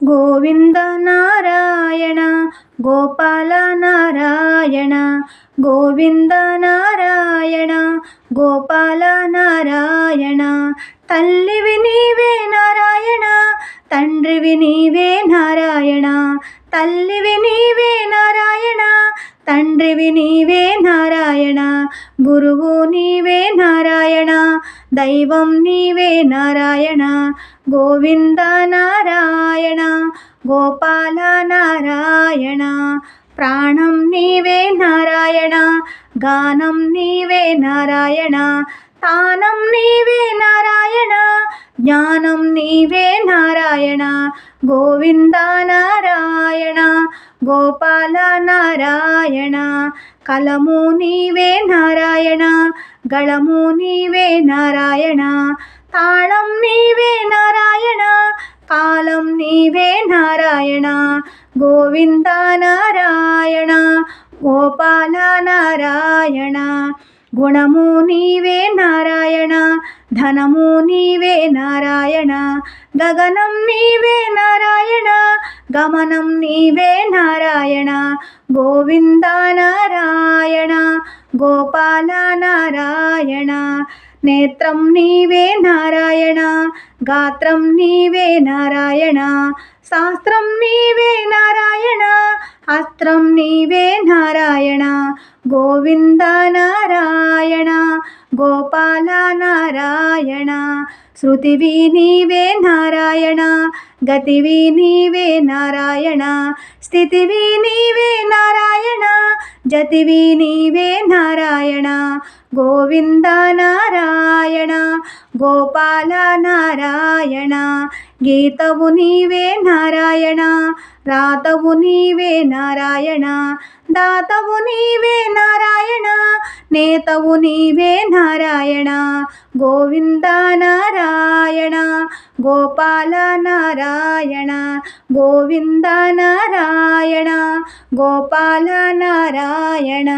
గోవింద నారాయణ గోపాల నారాయణ గోవింద నారాయణ గోపాల నారాయణ తల్లివి నీవే నారాయణ తండ్రివి నీవే నారాయణ తల్లివి నీవే నారాయణ తండ్రివి నీవే నారాయణ గురువు నీవే నారాయణ దైవం నీవే నారాయణ గోవింద నారాయణ గోపాల నారాయణ ప్రాణం నీవే నారాయణ గానం నీవే నారాయణ తానం నీవే నారాయణ జ్ఞానం నీవే నారాయణ గోవింద నారాయణ గోపాల నారాయణ కలము నీవే నారాయణ గళము నీవే నారాయణ తాళం నీవే నారాయణ కాలం నీవే నారాయణ గోవింద నారాయణ గోపాల నారాయణ గుణము నీవే నారాయణ ధనము నీవే నారాయణ గగనం నీవే నారాయణ గమనం నీవే నారాయణ గోవింద నారాయణ గోపాల నారాయణ నేత్రం నీవే నారాయణ గాత్రం నీవే నారాయణ శాస్త్రం నీవే నారాయణ అస్త్రం నీవే నారాయణ గోవింద నారాయణ గోపాల నారాయణ శృతివి నీవే నారాయణ గతివి నీవే నారాయణ స్థితివి నీవే నారాయణ జతివి నీవే నారాయణ గోవింద నారాయణ గోపాల నారాయణ గీతవు నీవే నారాయణ రాతవు నీవే నారాయణ దాతవు నీవే నారాయణ నేతవు నీవే నారాయణ గోవింద నారాయణ గోపాల నారాయణ గోవింద నారాయణ గోపాల నారాయణ